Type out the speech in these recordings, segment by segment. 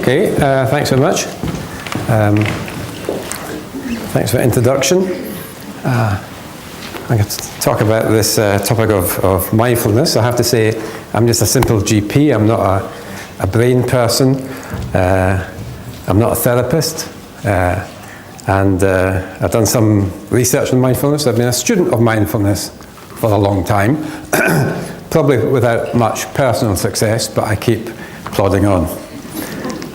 Okay, thanks very much. Thanks for the introduction. I'm going to talk about this topic of mindfulness. I have to say, I'm just a simple GP. I'm not a brain person. I'm not a therapist. And I've done some research on mindfulness. I've been a student of mindfulness for a long time, probably without much personal success, but I keep plodding on.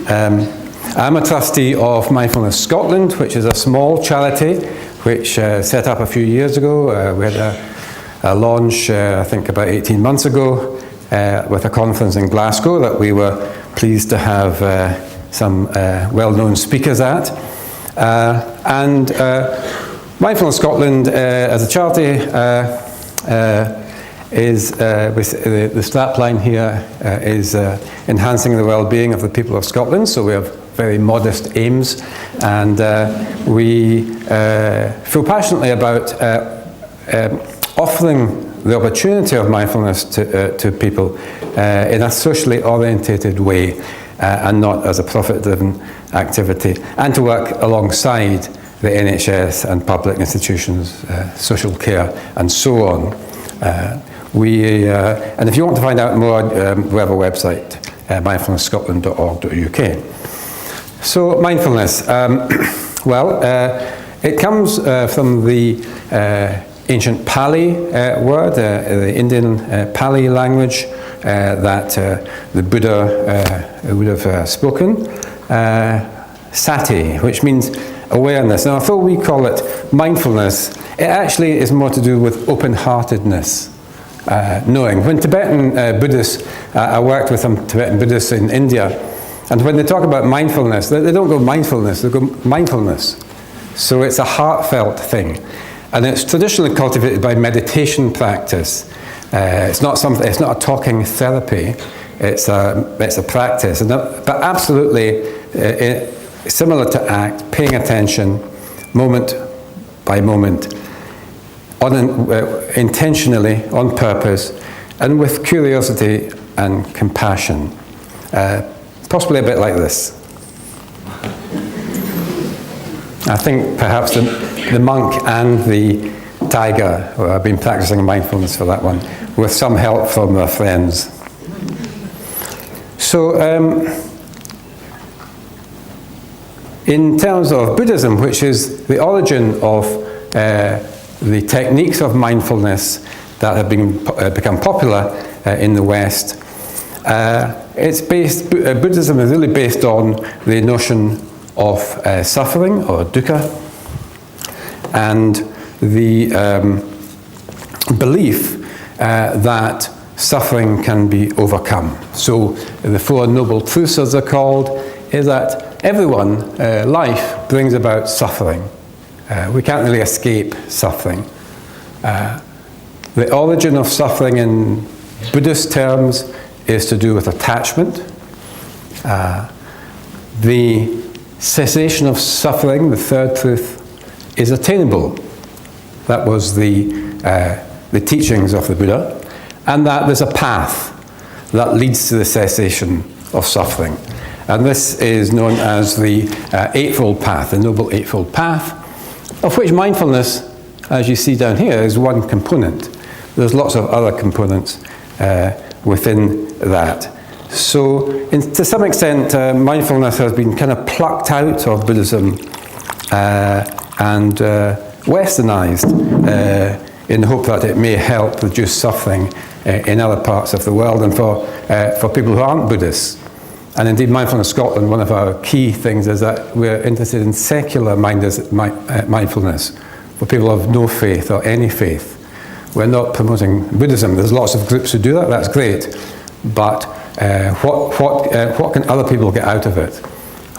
I'm a trustee of Mindfulness Scotland, which is a small charity which set up a few years ago. We had a launch, I think about 18 months ago, with a conference in Glasgow that we were pleased to have some well-known speakers at. And Mindfulness Scotland as a charity is, the strapline here is enhancing the well-being of the people of Scotland, so we have very modest aims, and we feel passionately about offering the opportunity of mindfulness to people in a socially orientated way and not as a profit-driven activity, and to work alongside the NHS and public institutions, social care, and so on. And if you want to find out more, we have a website, mindfulnessscotland.org.uk. So mindfulness, it comes from the ancient Pali word, the Indian Pali language that the Buddha would have spoken, sati, which means awareness. Now, although we call it mindfulness, it actually is more to do with open-heartedness, knowing. When Tibetan Buddhists, I worked with some Tibetan Buddhists in India, and when they talk about mindfulness, they don't go mindfulness, they go mindfulness. So it's a heartfelt thing. And it's traditionally cultivated by meditation practice. It's not a talking therapy, it's a practice. But absolutely similar to ACT, paying attention, moment by moment, intentionally, on purpose, and with curiosity and compassion. Possibly a bit like this. I think perhaps the monk and the tiger have been practicing mindfulness for that one, with some help from their friends. So, in terms of Buddhism, which is the origin of the techniques of mindfulness that have become popular in the West, Buddhism is really based on the notion of suffering, or dukkha, and the belief that suffering can be overcome. So the Four Noble Truths, as they're called, is that everyone, life brings about suffering. We can't really escape suffering. The origin of suffering in Buddhist terms is to do with attachment. The cessation of suffering, the third truth, is attainable. That was the teachings of the Buddha, and that there's a path that leads to the cessation of suffering. And this is known as the Eightfold Path, the Noble Eightfold Path, of which mindfulness, as you see down here, is one component. There's lots of other components within that. So, to some extent, mindfulness has been kind of plucked out of Buddhism and westernized in the hope that it may help reduce suffering in other parts of the world and for people who aren't Buddhists. And indeed, Mindfulness Scotland, one of our key things is that we're interested in secular mindfulness for people of no faith or any faith. We're not promoting Buddhism. There's lots of groups who do that, that's great. But what can other people get out of it?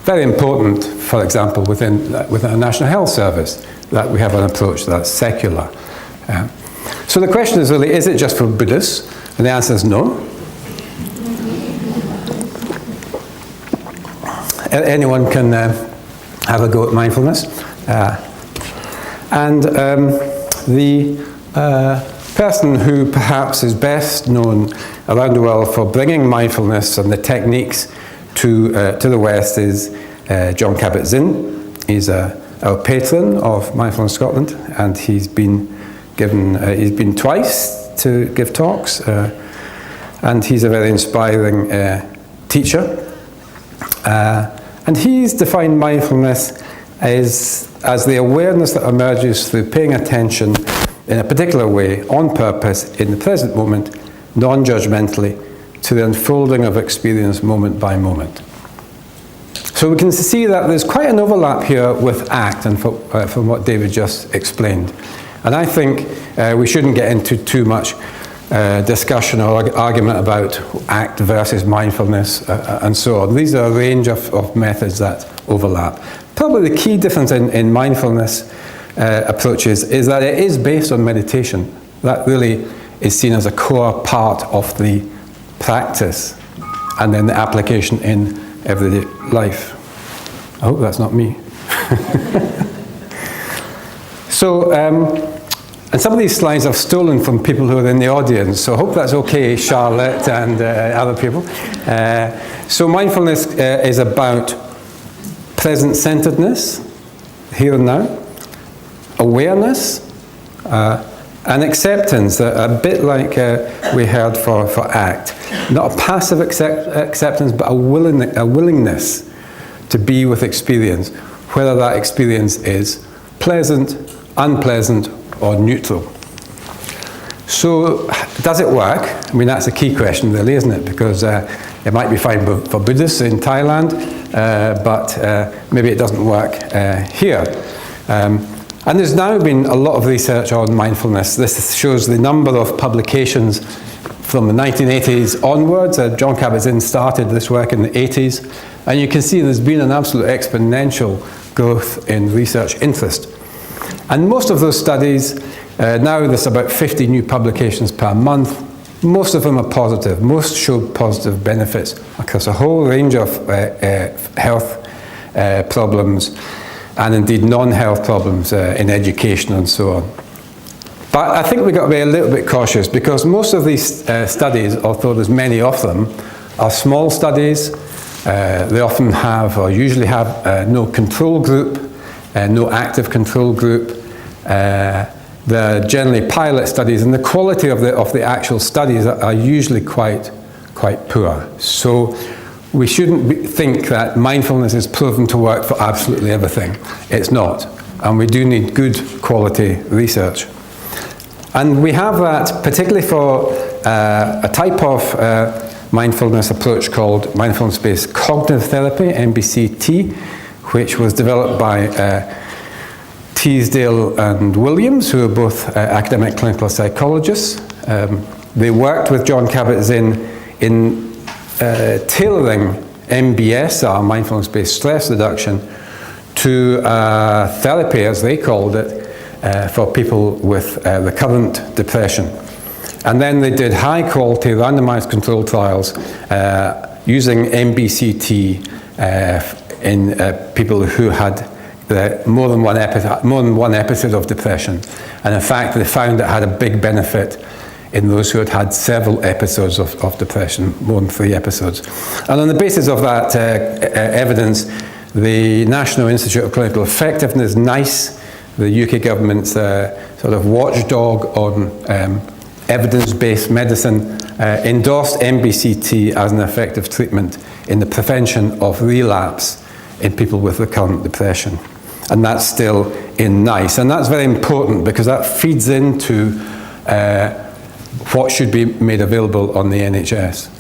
Very important, for example, within our National Health Service, that we have an approach that's secular. So the question is really, is it just for Buddhists? And the answer is no. Anyone can have a go at mindfulness. The person who perhaps is best known around the world for bringing mindfulness and the techniques to the west is John Kabat-Zinn. He's our patron of Mindfulness Scotland, and he's been twice to give talks, and he's a very inspiring teacher. And he's defined mindfulness as the awareness that emerges through paying attention in a particular way, on purpose, in the present moment, non-judgmentally, to the unfolding of experience moment by moment. So we can see that there's quite an overlap here with ACT, and from what David just explained. And I think we shouldn't get into too much discussion or argument about ACT versus mindfulness and so on. These are a range of methods that overlap. Probably the key difference in mindfulness approaches is that it is based on meditation. That really is seen as a core part of the practice and then the application in everyday life. I hope that's not me. So, and some of these slides I've stolen from people who are in the audience, so I hope that's okay, Charlotte and other people. So mindfulness is about present-centeredness, here and now, awareness, and acceptance, a bit like we heard for ACT. Not a passive acceptance, but a willingness to be with experience, whether that experience is pleasant, unpleasant, or neutral. So, does it work? I mean, that's a key question, really, isn't it? Because it might be fine for Buddhists in Thailand, but maybe it doesn't work here. And there's now been a lot of research on mindfulness. This shows the number of publications from the 1980s onwards. John Kabat-Zinn started this work in the 80s, and you can see there's been an absolute exponential growth in research interest. And most of those studies, now there's about 50 new publications per month. Most of them are positive. Most show positive benefits across a whole range of health problems, and indeed non-health problems in education and so on. But I think we've got to be a little bit cautious, because most of these studies, although there's many of them, are small studies. They often have, or usually have, no control group, no active control group. They're generally pilot studies, and the quality of the actual studies are usually quite poor. So we shouldn't think that mindfulness is proven to work for absolutely everything. It's not, and we do need good quality research. And we have that particularly for a type of mindfulness approach called mindfulness-based cognitive therapy, MBCT, which was developed by Teasdale and Williams, who are both academic clinical psychologists. They worked with John Kabat-Zinn in tailoring MBS, or mindfulness-based stress reduction, to therapy, as they called it, for people with recurrent depression. And then they did high-quality randomized control trials using MBCT in people who had more than one episode of depression. And in fact, they found it had a big benefit in those who had had several episodes of depression, more than 3 episodes. And on the basis of that evidence, the National Institute of Clinical Effectiveness, NICE, the UK government's sort of watchdog on evidence-based medicine, endorsed MBCT as an effective treatment in the prevention of relapse in people with recurrent depression. And that's still in NICE. And that's very important, because that feeds into what should be made available on the NHS.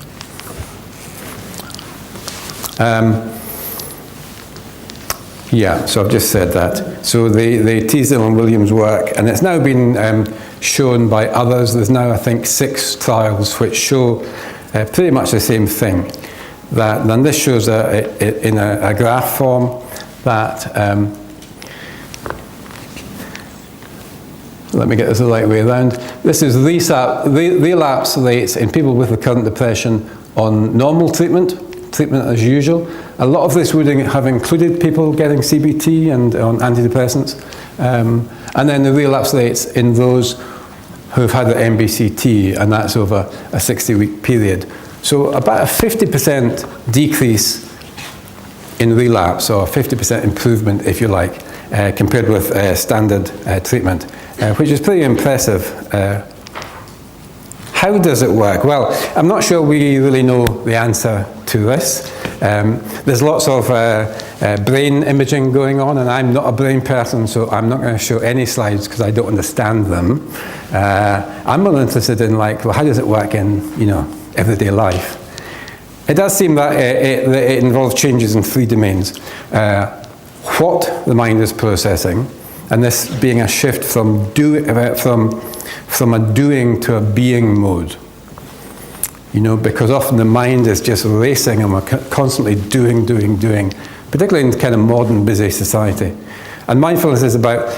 Yeah, so I've just said that. So the Teasdale and Williams work, and it's now been shown by others. There's now, I think, 6 trials which show pretty much the same thing. And this shows in a graph form that, let me get this the right way around. This is relapse rates in people with recurrent depression on normal treatment as usual. A lot of this would have included people getting CBT and on antidepressants. And then the relapse rates in those who've had the MBCT, and that's over a 60-week period. So about a 50% decrease in relapse, or 50% improvement, if you like, compared with standard treatment, which is pretty impressive. How does it work? Well, I'm not sure we really know the answer to this. There's lots of brain imaging going on, and I'm not a brain person, so I'm not going to show any slides because I don't understand them. I'm more interested in, like, well, how does it work in, everyday life? It does seem that it involves changes in 3 domains. What the mind is processing, and this being a shift from a doing to a being mode. Because often the mind is just racing and we're constantly doing, particularly in kind of modern busy society. And mindfulness is about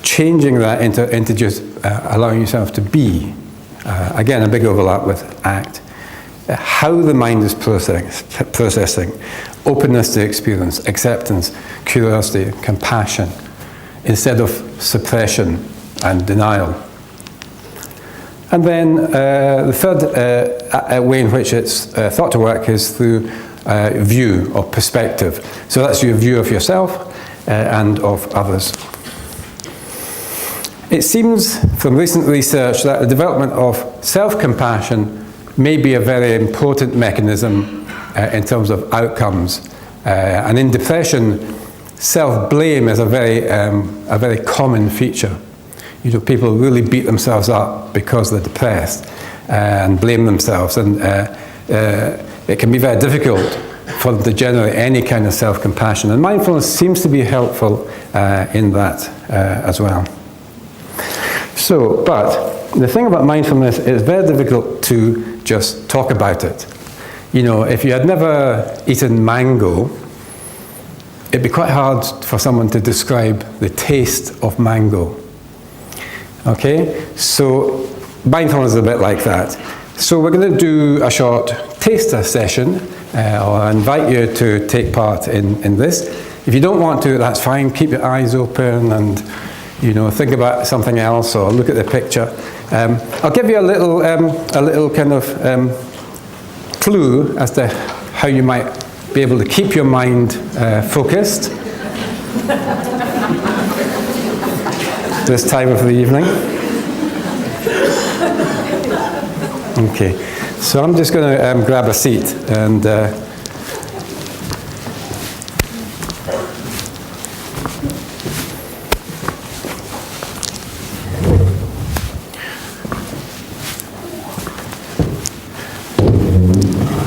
changing that into just allowing yourself to be. Again, a big overlap with act. How the mind is processing, openness to experience, acceptance, curiosity, compassion, instead of suppression and denial. And then the third way in which it's thought to work is through view or perspective. So that's your view of yourself and of others. It seems from recent research that the development of self-compassion may be a very important mechanism in terms of outcomes. And in depression, self-blame is a very common feature. People really beat themselves up because they're depressed and blame themselves, and it can be very difficult for them to generate any kind of self-compassion. And mindfulness seems to be helpful in that as well. So, but the thing about mindfulness is very difficult to just talk about it. If you had never eaten mango, it'd be quite hard for someone to describe the taste of mango. Okay, so mindfulness is a bit like that. So we're going to do a short taster session. I'll invite you to take part in this. If you don't want to, that's fine. Keep your eyes open and think about something else or look at the picture. I'll give you a little kind of clue as to how you might be able to keep your mind focused this time of the evening. Okay, so I'm just going to grab a seat and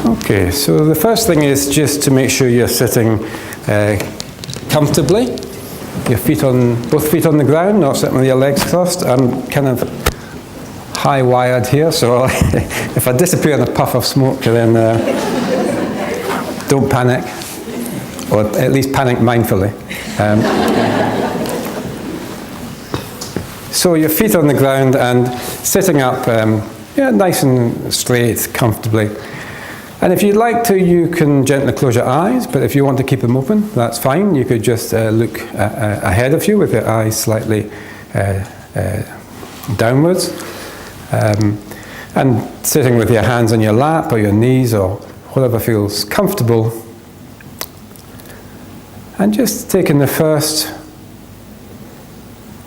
okay, so the first thing is just to make sure you're sitting comfortably. Both feet on the ground, not sitting with your legs crossed. I'm kind of high-wired here, so if I disappear in a puff of smoke, then don't panic, or at least panic mindfully. So your feet on the ground and sitting up, nice and straight, comfortably. And if you'd like to, you can gently close your eyes, but if you want to keep them open, that's fine. You could just look ahead of you with your eyes slightly downwards. And sitting with your hands on your lap or your knees or whatever feels comfortable. And just taking the first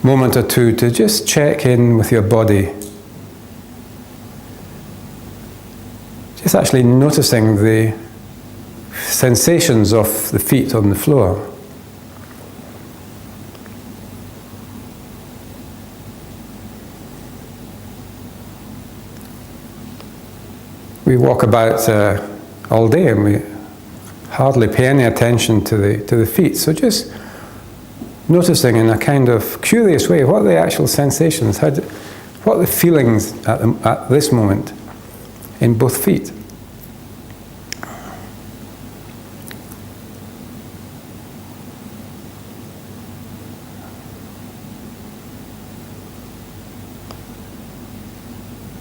moment or two to just check in with your body. Just actually noticing the sensations of the feet on the floor. We walk about all day and we hardly pay any attention to the feet. So just noticing in a kind of curious way, what are the actual sensations? What are the feelings at this moment in both feet?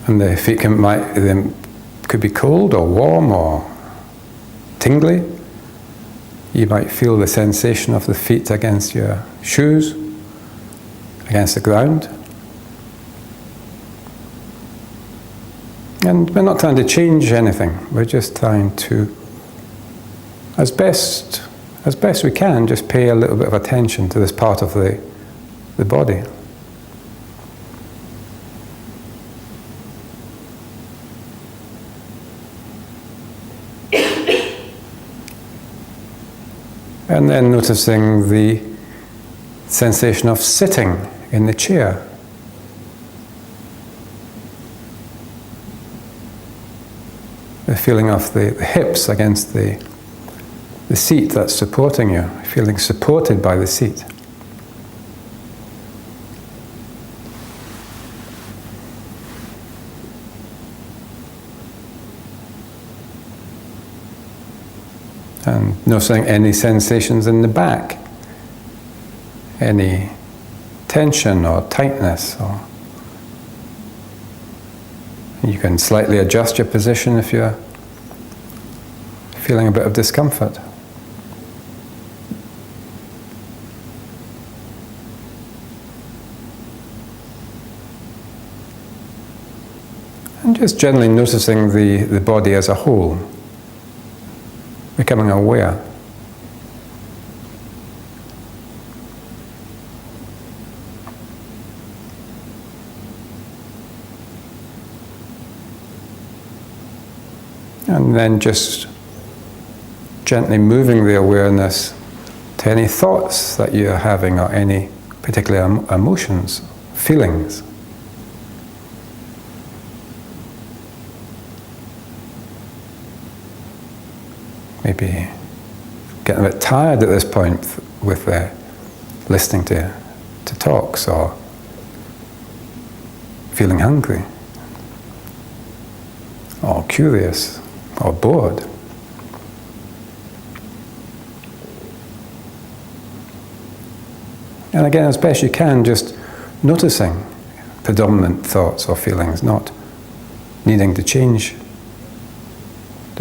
And the feet could be cold or warm or tingly. You might feel the sensation of the feet against your shoes, against the ground. And we're not trying to change anything. We're just trying to, as best as best we can, just pay a little bit of attention to this part of the body. And then noticing the sensation of sitting in the chair. The feeling of the hips against the seat that's supporting you, feeling supported by the seat. And noticing any sensations in the back, any tension or tightness, or you can slightly adjust your position if you're feeling a bit of discomfort. And just generally noticing the body as a whole, becoming aware. And then just gently moving the awareness to any thoughts that you're having or any particular emotions, feelings. Maybe getting a bit tired at this point with listening to talks, or feeling hungry, or curious, or bored. And again, as best you can, just noticing predominant thoughts or feelings, not needing to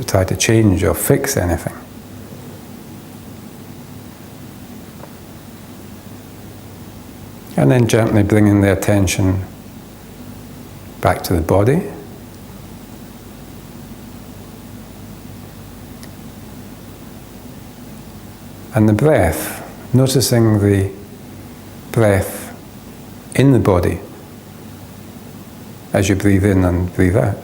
try to change or fix anything. And then gently bringing the attention back to the body. And the breath, noticing the breath in the body as you breathe in and breathe out.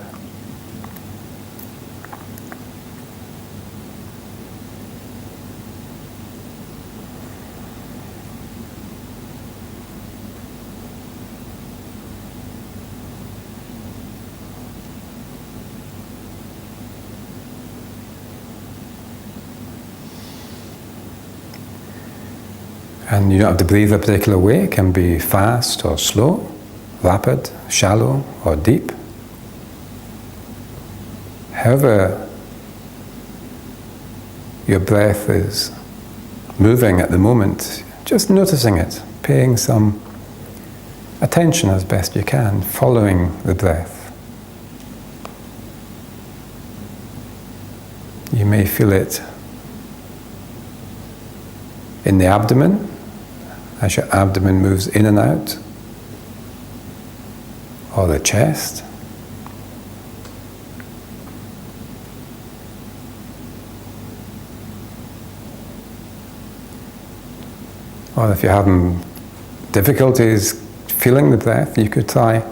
And you don't have to breathe a particular way. It can be fast or slow, rapid, shallow or deep. However your breath is moving at the moment, just noticing it, paying some attention as best you can, following the breath. You may feel it in the abdomen, as your abdomen moves in and out, or the chest. Or if you're having difficulties feeling the breath, you could try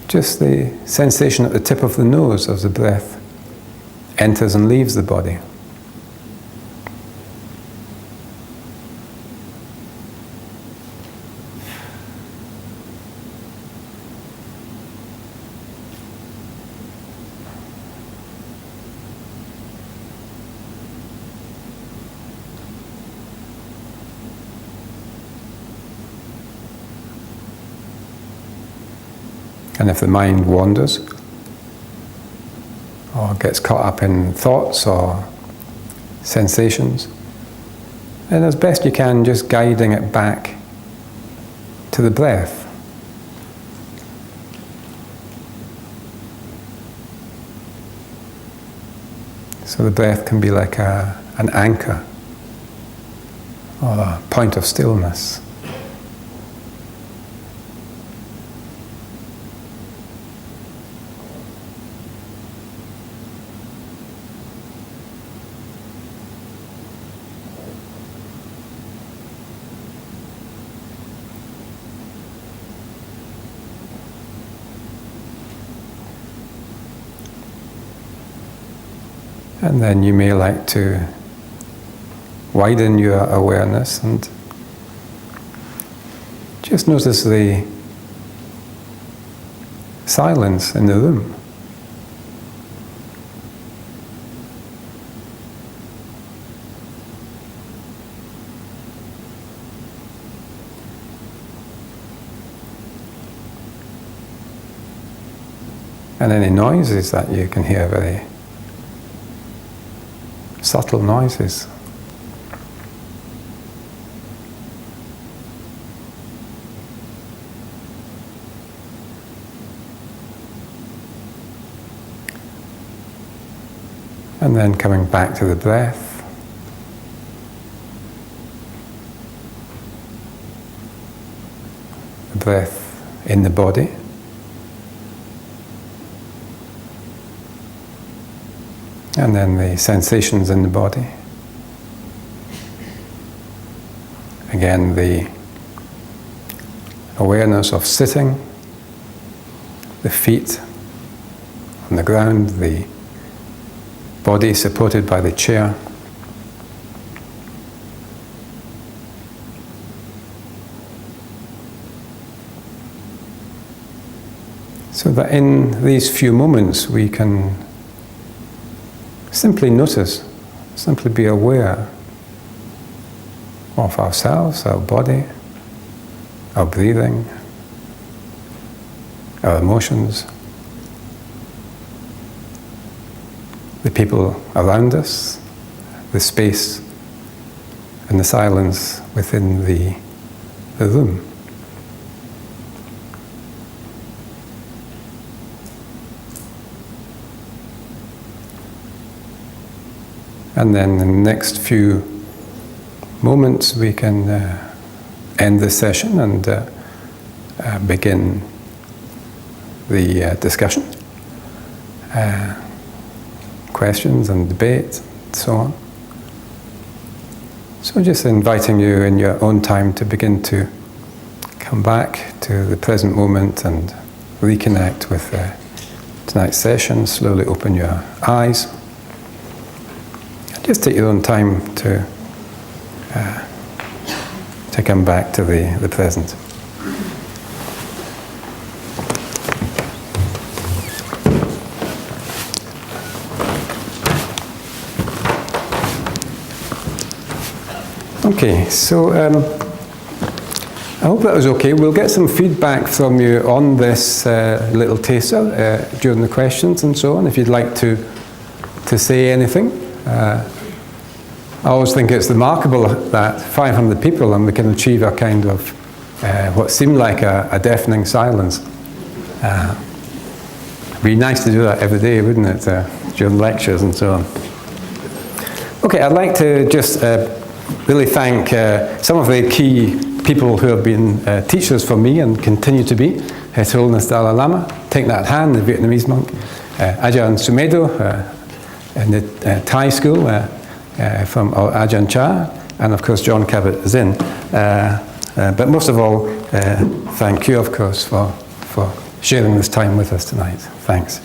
just the sensation at the tip of the nose as the breath enters and leaves the body. And if the mind wanders, or gets caught up in thoughts or sensations, then as best you can, just guiding it back to the breath. So the breath can be like an anchor, or a point of stillness. And then you may like to widen your awareness and just notice the silence in the room. And any noises that you can hear, very subtle noises. And then coming back to the breath. The breath in the body. And then the sensations in the body. Again, the awareness of sitting, the feet on the ground, the body supported by the chair. So that in these few moments we can simply notice, simply be aware of ourselves, our body, our breathing, our emotions, the people around us, the space and the silence within the room. And then in the next few moments we can end this session and begin the discussion, questions and debate, and so on. So just inviting you in your own time to begin to come back to the present moment and reconnect with tonight's session. Slowly open your eyes. Just take your own time to come back to the present. Okay, so I hope that was okay. We'll get some feedback from you on this little taster during the questions and so on, if you'd like to say anything. I always think it's remarkable that 500 people and we can achieve a kind of what seemed like a deafening silence. It'd be nice to do that every day, wouldn't it, during lectures and so on. Okay, I'd like to just really thank some of the key people who have been teachers for me and continue to be. His Holiness Dalai Lama, Take That Hand, the Vietnamese monk, Ajahn Sumedho in the Thai school, from Ajahn Chah, and of course John Kabat-Zinn. But most of all, thank you, of course, for sharing this time with us tonight. Thanks.